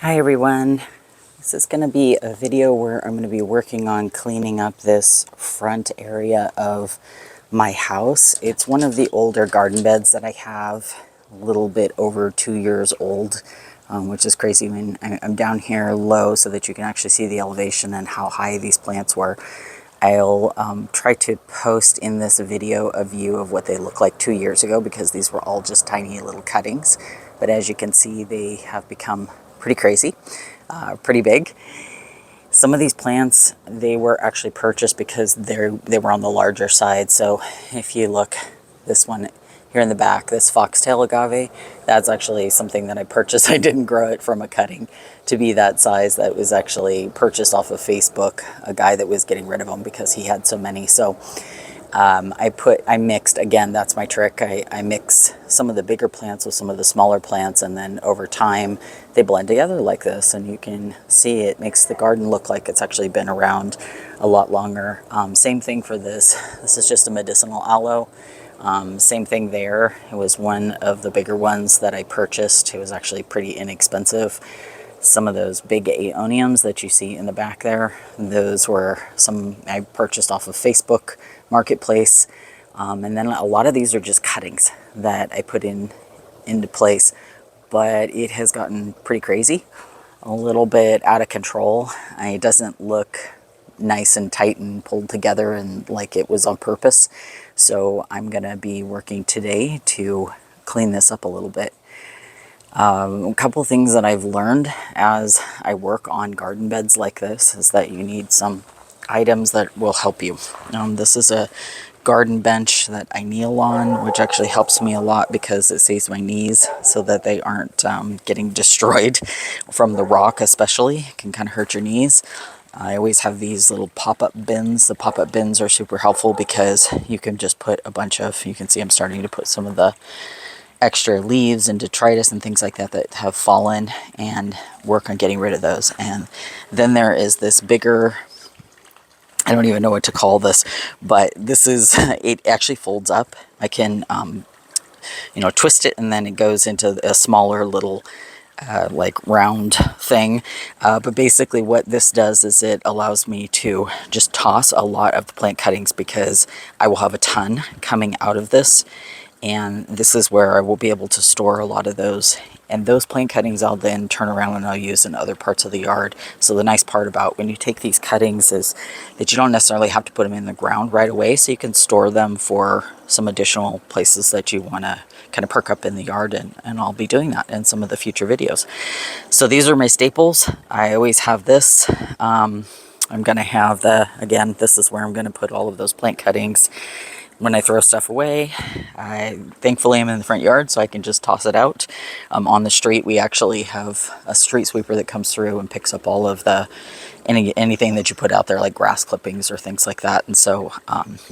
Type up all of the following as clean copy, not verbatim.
Hi everyone, this is going to be a video where I'm going to be working on cleaning up this front area of my house. It's one of the older garden beds that I have, a little bit over 2 years old, which is crazy. When I'm down here low so that you can actually see the elevation and how high these plants were. I'll try to post in this video a view of what they look like 2 years ago, because these were all just tiny little cuttings. But as you can see, they have become pretty crazy, pretty big. Some of these plants, they were actually purchased because they were on the larger side. So if you look, this one here in the back, this foxtail agave, that's actually something that I purchased. I didn't grow it from a cutting to be that size. That was actually purchased off of Facebook, a guy that was getting rid of them because he had so many. So I mixed, again, that's my trick. I mix some of the bigger plants with some of the smaller plants, and then over time they blend together like this, and you can see it makes the garden look like it's actually been around a lot longer. Same thing for this. This is just a medicinal aloe. Same thing there. It was one of the bigger ones that I purchased. It was actually pretty inexpensive. Some of those big aeoniums that you see in the back there, those were some I purchased off of Facebook Marketplace. And then a lot of these are just cuttings that I put into place, but it has gotten pretty crazy, a little bit out of control. It doesn't look nice and tight and pulled together and like it was on purpose. So I'm gonna be working today to clean this up a little bit. A couple things that I've learned as I work on garden beds like this is that you need some items that will help you. This is a garden bench that I kneel on, which actually helps me a lot because it saves my knees so that they aren't getting destroyed from the rock. Especially it can kind of hurt your knees. I always have these little pop-up bins. The pop-up bins are super helpful because you can just put a bunch of, you can see I'm starting to put some of the extra leaves and detritus and things like that that have fallen, and work on getting rid of those. And then there is this bigger, I don't even know what to call this, but this is, it actually folds up. I can, twist it, and then it goes into a smaller little like round thing. But basically what this does is it allows me to just toss a lot of the plant cuttings, because I will have a ton coming out of this. And this is where I will be able to store a lot of those. And those plant cuttings I'll then turn around and I'll use in other parts of the yard. So the nice part about when you take these cuttings is that you don't necessarily have to put them in the ground right away. So you can store them for some additional places that you want to kind of perk up in the yard. And I'll be doing that in some of the future videos. So these are my staples. I always have this. I'm going to have again, this is where I'm going to put all of those plant cuttings. When I throw stuff away, thankfully I'm in the front yard, so I can just toss it out. On the street, we actually have a street sweeper that comes through and picks up all of anything that you put out there, like grass clippings or things like that. And so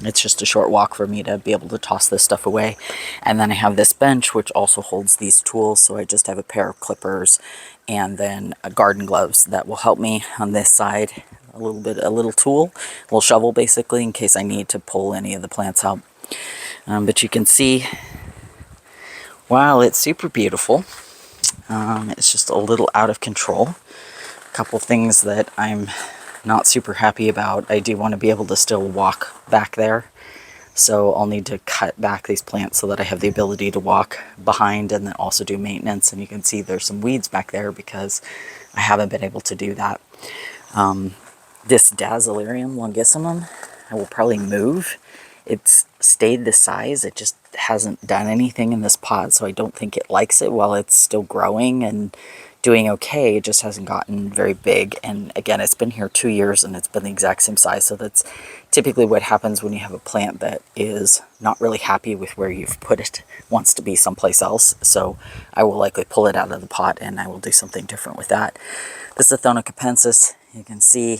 it's just a short walk for me to be able to toss this stuff away. And then I have this bench, which also holds these tools. So I just have a pair of clippers and then garden gloves that will help me on this side. A little tool, a little shovel basically, in case I need to pull any of the plants out. But you can see, wow, it's super beautiful. It's just a little out of control. A couple things that I'm not super happy about. I do want to be able to still walk back there. So I'll need to cut back these plants so that I have the ability to walk behind and then also do maintenance. And you can see there's some weeds back there because I haven't been able to do that. This Dazzlerium longissimum, I will probably move. It's stayed the size. It just hasn't done anything in this pot, so I don't think it likes it while it's still growing and doing okay. It just hasn't gotten very big. And again, it's been here 2 years and it's been the exact same size. So that's typically what happens when you have a plant that is not really happy with where you've put it, wants to be someplace else. So I will likely pull it out of the pot and I will do something different with that. This Athona capensis, you can see,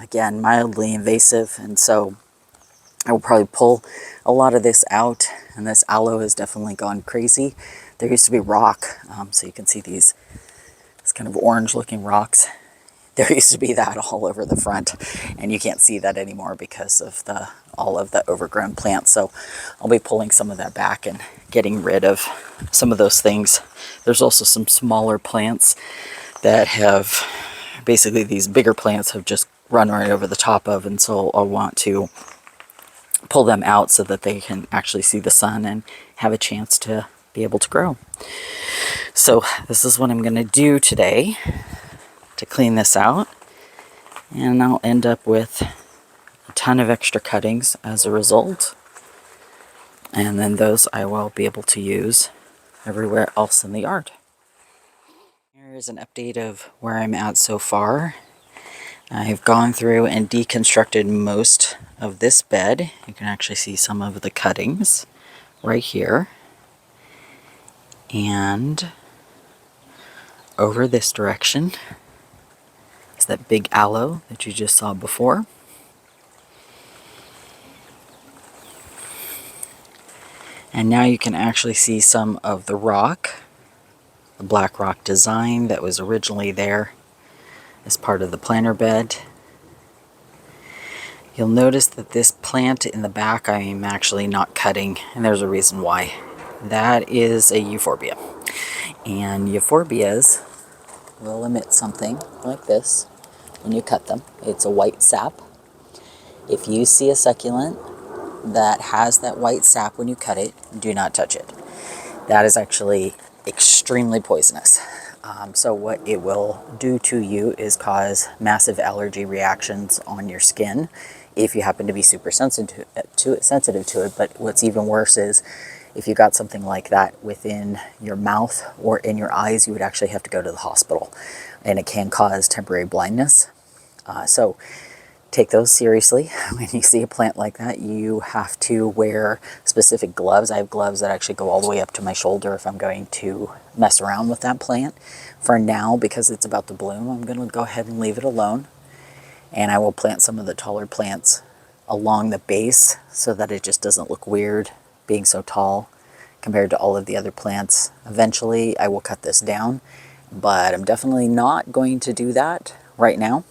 again, mildly invasive, and so I will probably pull a lot of this out. And this aloe has definitely gone crazy. There used to be rock, so you can see these kind of orange looking rocks. There used to be that all over the front, and you can't see that anymore because of all of the overgrown plants. So I'll be pulling some of that back and getting rid of some of those things. There's also some smaller plants that have basically these bigger plants have just run right over the top of, and so I'll want to pull them out so that they can actually see the sun and have a chance to be able to grow. So this is what I'm going to do today to clean this out, and I'll end up with a ton of extra cuttings as a result, and then those I will be able to use everywhere else in the yard. Here is an update of where I'm at so far. I've gone through and deconstructed most of this bed. You can actually see some of the cuttings right here. And over this direction is that big aloe that you just saw before. And now you can actually see some of the rock, the black rock design that was originally there as part of the planter bed. You'll notice that this plant in the back I am actually not cutting, and there's a reason why. That is a euphorbia. And euphorbias will emit something like this when you cut them. It's a white sap. If you see a succulent that has that white sap when you cut it, do not touch it. That is actually extremely poisonous. So what it will do to you is cause massive allergy reactions on your skin if you happen to be super sensitive to it. But what's even worse is if you got something like that within your mouth or in your eyes, you would actually have to go to the hospital, and it can cause temporary blindness. So take those seriously. When you see a plant like that, you have to wear specific gloves. I have gloves that actually go all the way up to my shoulder if I'm going to mess around with that plant. For now, because it's about to bloom, I'm going to go ahead and leave it alone. And I will plant some of the taller plants along the base so that it just doesn't look weird being so tall compared to all of the other plants. Eventually, I will cut this down, but I'm definitely not going to do that right now.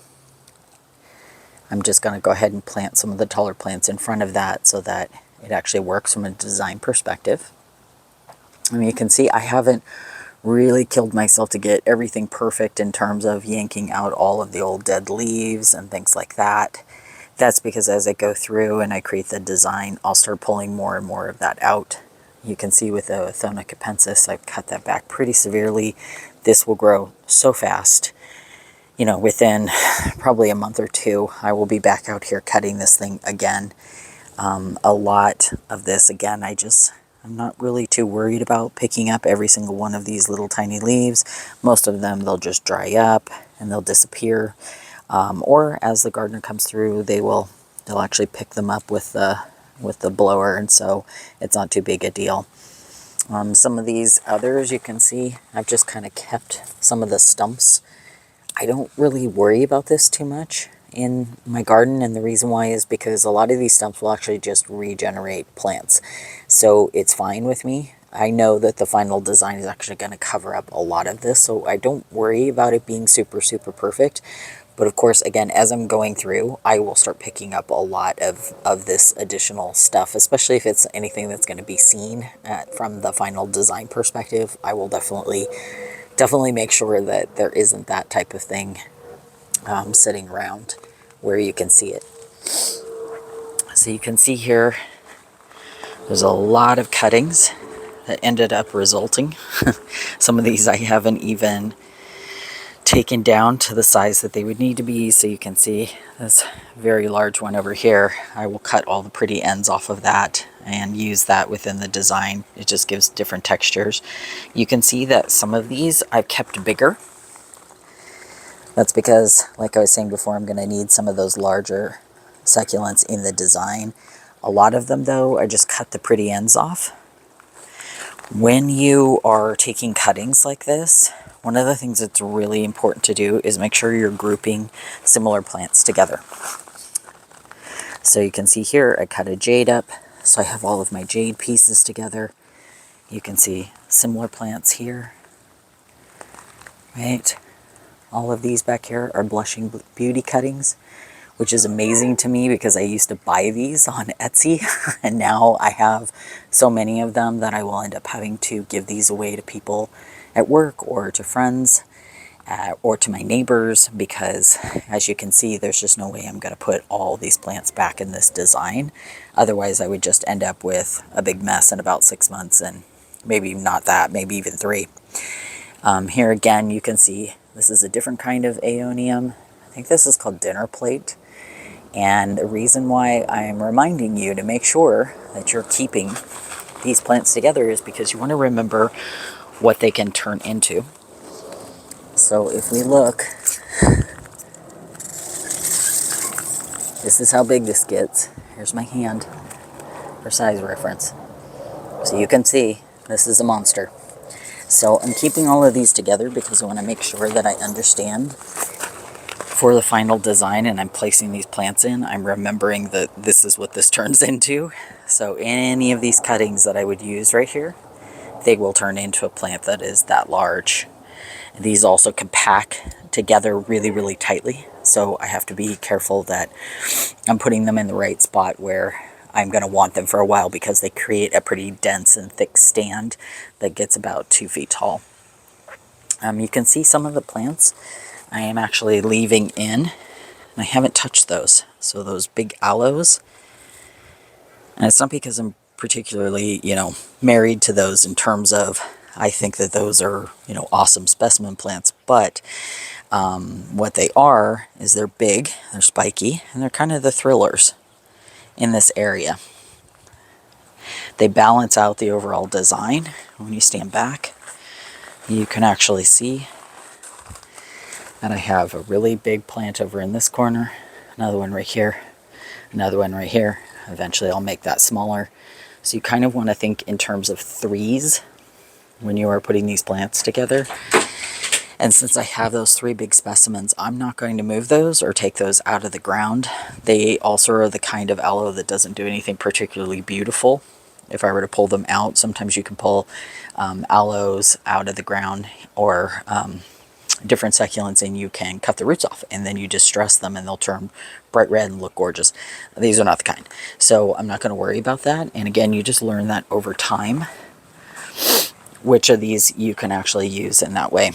I'm just going to go ahead and plant some of the taller plants in front of that so that it actually works from a design perspective. I mean, you can see I haven't really killed myself to get everything perfect in terms of yanking out all of the old dead leaves and things like that. That's because as I go through and I create the design, I'll start pulling more and more of that out. You can see with the Athona capensis, I've cut that back pretty severely. This will grow so fast. You know, within probably a month or two, I will be back out here cutting this thing again. A lot of this, again, I'm not really too worried about picking up every single one of these little tiny leaves. Most of them, they'll just dry up and they'll disappear. Or as the gardener comes through, they'll actually pick them up with the blower, and so it's not too big a deal. Some of these others, you can see, I've just kind of kept some of the stumps. I don't really worry about this too much in my garden, and the reason why is because a lot of these stumps will actually just regenerate plants. So it's fine with me. I know that the final design is actually going to cover up a lot of this, so I don't worry about it being super, super perfect. But of course, again, as I'm going through, I will start picking up a lot of this additional stuff, especially if it's anything that's going to be seen from the final design perspective. I will definitely make sure that there isn't that type of thing sitting around where you can see it. So you can see here, there's a lot of cuttings that ended up resulting. Some of these I haven't even taken down to the size that they would need to be. So you can see this very large one over here. I will cut all the pretty ends off of that and use that within the design. It just gives different textures. You can see that some of these I've kept bigger. That's because, like I was saying before, I'm going to need some of those larger succulents in the design. A lot of them, though, I just cut the pretty ends off. When you are taking cuttings like this, one of the things that's really important to do is make sure you're grouping similar plants together. So you can see here, I cut a jade up, so I have all of my jade pieces together. You can see similar plants here, right? All of these back here are blushing beauty cuttings, which is amazing to me because I used to buy these on Etsy, and now I have so many of them that I will end up having to give these away to people at work or to friends. or to my neighbors, because as you can see, there's just no way I'm going to put all these plants back in this design. Otherwise, I would just end up with a big mess in about 6 months, and maybe not that, maybe even 3. Here again, you can see this is a different kind of aeonium. I think this is called dinner plate. And the reason why I'm reminding you to make sure that you're keeping these plants together is because you want to remember what they can turn into. So if we look, this is how big this gets. Here's my hand for size reference. So you can see this is a monster. So I'm keeping all of these together because I want to make sure that I understand for the final design, and I'm placing these plants in, I'm remembering that this is what this turns into. So any of these cuttings that I would use right here, they will turn into a plant that is that large. These also can pack together really, really tightly. So I have to be careful that I'm putting them in the right spot where I'm going to want them for a while, because they create a pretty dense and thick stand that gets about 2 feet tall. You can see some of the plants I am actually leaving in, and I haven't touched those. So those big aloes, and it's not because I'm particularly, married to those in terms of I think that those are, awesome specimen plants, but what they are is they're big, they're spiky, and they're kind of the thrillers in this area. They balance out the overall design. When you stand back, you can actually see that I have a really big plant over in this corner, another one right here, another one right here. Eventually I'll make that smaller. So you kind of want to think in terms of 3s when you are putting these plants together. And since I have those 3 big specimens, I'm not going to move those or take those out of the ground. They also are the kind of aloe that doesn't do anything particularly beautiful. If I were to pull them out, sometimes you can pull aloes out of the ground, or different succulents, and you can cut the roots off, and then you distress them and they'll turn bright red and look gorgeous. These are not the kind. So I'm not going to worry about that. And again, you just learn that over time, which of these you can actually use in that way.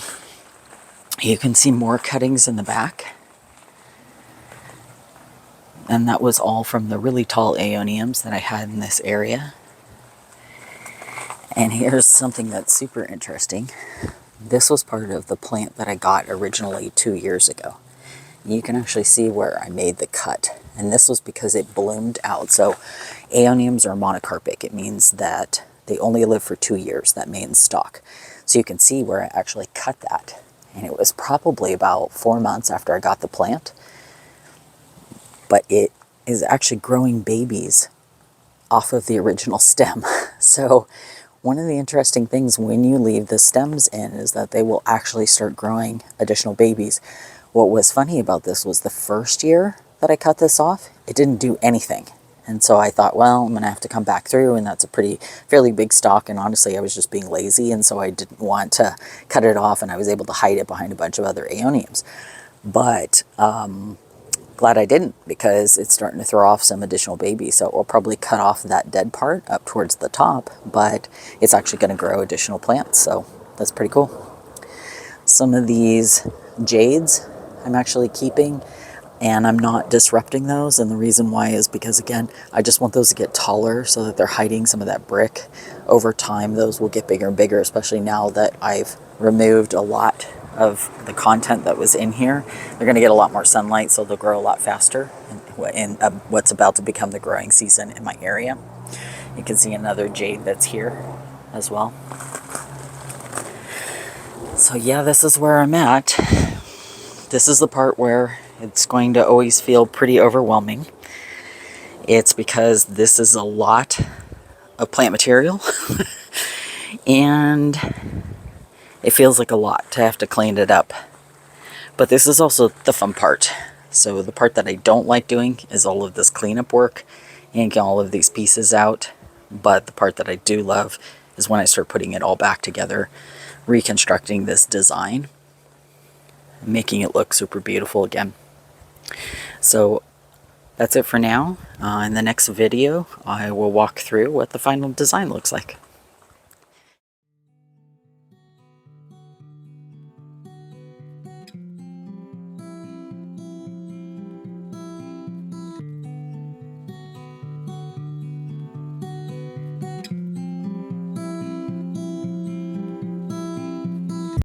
You can see more cuttings in the back. And that was all from the really tall aeoniums that I had in this area. And here's something that's super interesting. This was part of the plant that I got originally 2 years ago. You can actually see where I made the cut. And this was because it bloomed out. So aeoniums are monocarpic. It means that they only live for 2 years, that main stalk. So you can see where I actually cut that. And it was probably about 4 months after I got the plant. But it is actually growing babies off of the original stem. So one of the interesting things when you leave the stems in is that they will actually start growing additional babies. What was funny about this was the first year that I cut this off, it didn't do anything. And so I thought, well, I'm going to have to come back through, and that's a fairly big stalk, and honestly I was just being lazy, and so I didn't want to cut it off, and I was able to hide it behind a bunch of other aeoniums. But glad I didn't, because it's starting to throw off some additional babies. So we'll probably cut off that dead part up towards the top, but it's actually going to grow additional plants, so that's pretty cool. Some of these jades I'm actually keeping, and I'm not disrupting those, and the reason why is because, again, I just want those to get taller so that they're hiding some of that brick. Over time, those will get bigger and bigger, especially now that I've removed a lot of the content that was in here. They're going to get a lot more sunlight, so they'll grow a lot faster in what's about to become the growing season in my area. You can see another jade that's here as well. So yeah, this is where I'm at. This is the part where it's going to always feel pretty overwhelming. It's because this is a lot of plant material and it feels like a lot to have to clean it up. But this is also the fun part. So the part that I don't like doing is all of this cleanup work and getting all of these pieces out. But the part that I do love is when I start putting it all back together, reconstructing this design, making it look super beautiful again. So that's it for now. In the next video, I will walk through what the final design looks like.